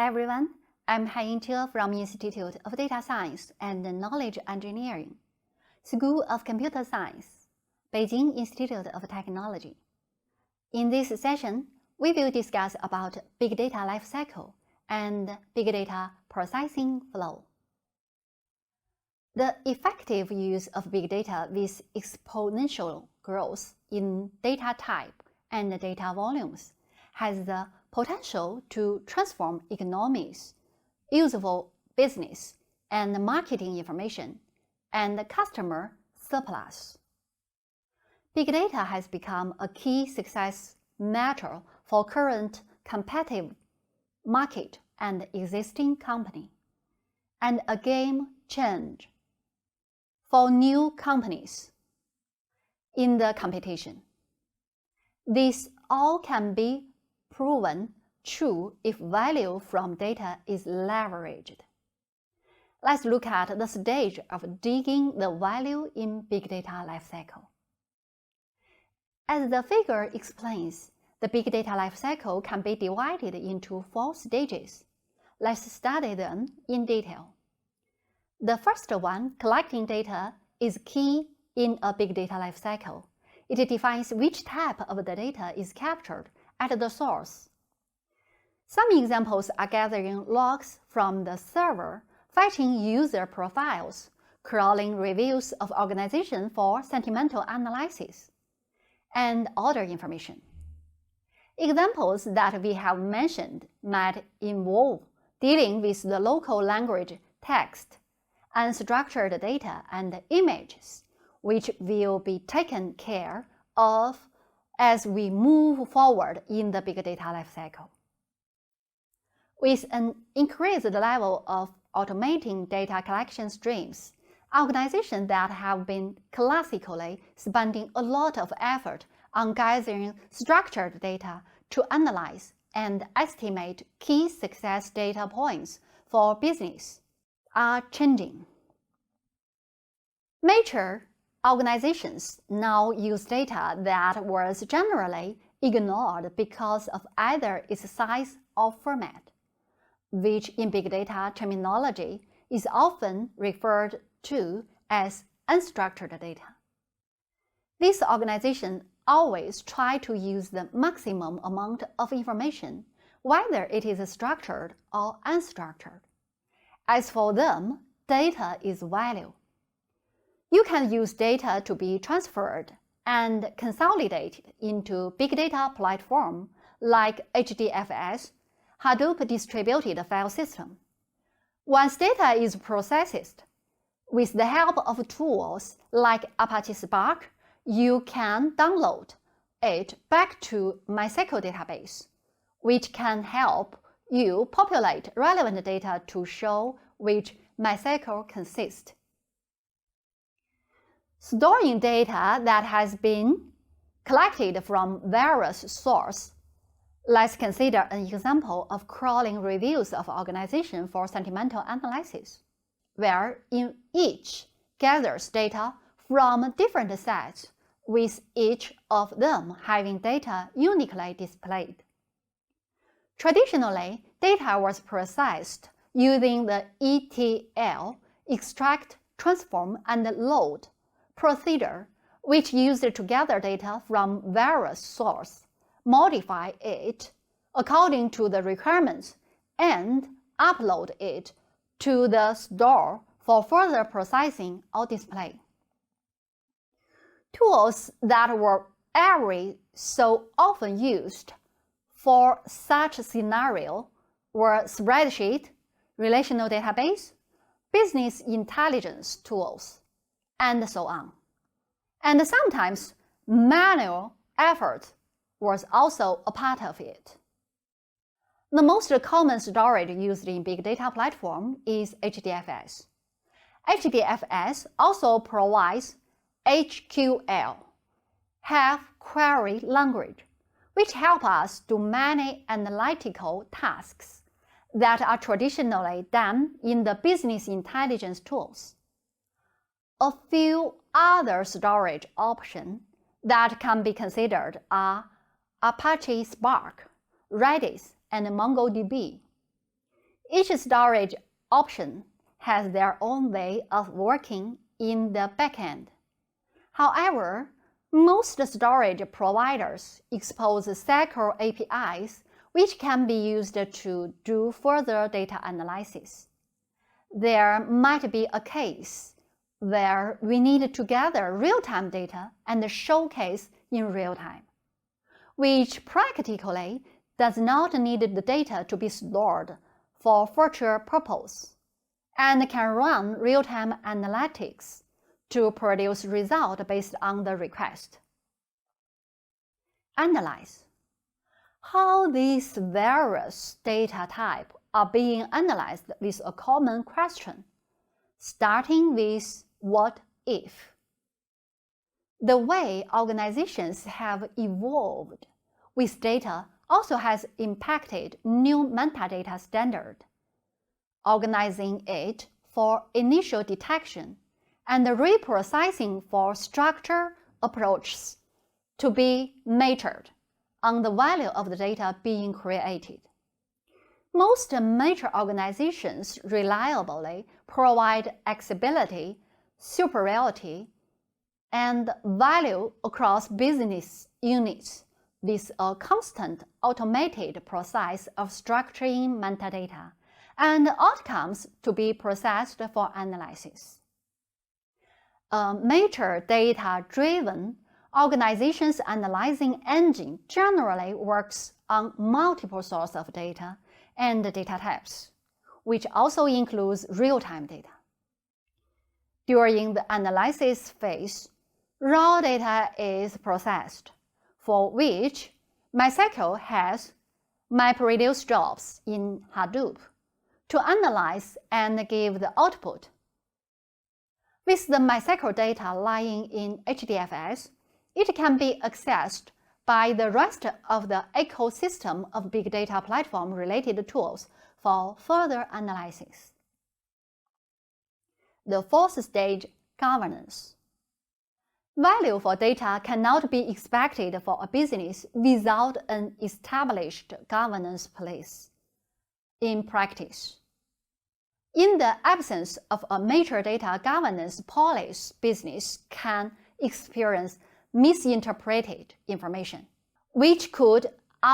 everyone, I'm Han Yingche from Institute of Data Science and Knowledge Engineering, School of Computer Science, Beijing Institute of Technology. In this session, we will discuss about big data lifecycle and big data processing flow. The effective use of big data with exponential growth in data type and data volumes has the potential to transform economies, useful business and marketing information, and customer surplus. Big data has become a key success matter for current competitive market and existing company, and a game change for new companies in the competition. This all can be proven true if value from data is leveraged. Let's look at the stage of digging the value in big data lifecycle. As the figure explains, the big data lifecycle can be divided into 4 stages. Let's study them in detail. The first one, collecting data, is key in a big data lifecycle. It defines which type of the data is captured at the source. Some examples are gathering logs from the server, fetching user profiles, crawling reviews of organizations for sentimental analysis, and other information. Examples that we have mentioned might involve dealing with the local language text, unstructured data, and images, which will be taken care of as we move forward in the big data lifecycle. With an increased level of automating data collection streams, organizations that have been classically spending a lot of effort on gathering structured data to analyze and estimate key success data points for business are changing. Major organizations now use data that was generally ignored because of either its size or format, which in big data terminology is often referred to as unstructured data. These organizations always try to use the maximum amount of information, whether it is structured or unstructured. As for them, data is value. You can use data to be transferred and consolidated into big data platform like HDFS, Hadoop Distributed File System. Once data is processed, with the help of tools like Apache Spark, you can download it back to MySQL database, which can help you populate relevant data to show which MySQL consists. Storing data that has been collected from various sources. Let's consider an example of crawling reviews of organizations for sentimental analysis, where each gathers data from different sets, with each of them having data uniquely displayed. Traditionally, data was processed using the ETL, extract, transform, and load procedure, which used to gather data from various sources, modify it according to the requirements, and upload it to the store for further processing or display. Tools that were every so often used for such scenario were spreadsheet, relational database, business intelligence tools, and so on. And sometimes manual effort was also a part of it. The most common storage used in big data platform is HDFS. HDFS also provides HQL, Have Query Language, which help us do many analytical tasks that are traditionally done in the business intelligence tools. A few other storage options that can be considered are Apache Spark, Redis, and MongoDB. Each storage option has their own way of working in the backend. However, most storage providers expose SYCL APIs which can be used to do further data analysis. There might be a case where we need to gather real-time data and showcase in real time, which practically does not need the data to be stored for future purpose, and can run real-time analytics to produce results based on the request. Analyze. How these various data types are being analyzed with a common question, starting with what if. The way organizations have evolved with data also has impacted new metadata standard, organizing it for initial detection and reprocessing for structure approaches to be measured on the value of the data being created. Most major organizations reliably provide accessibility, superiority, and value across business units with a constant automated process of structuring metadata and outcomes to be processed for analysis. A major data-driven organization's analyzing engine generally works on multiple sources of data and data types, which also includes real-time data. During the analysis phase, raw data is processed, for which MySQL has MapReduce jobs in Hadoop to analyze and give the output. With the MySQL data lying in HDFS, it can be accessed by the rest of the ecosystem of big data platform-related tools for further analysis. The fourth stage, governance. Value for data cannot be expected for a business without an established governance place. In practice, in the absence of a major data governance policy, business can experience misinterpreted information, which could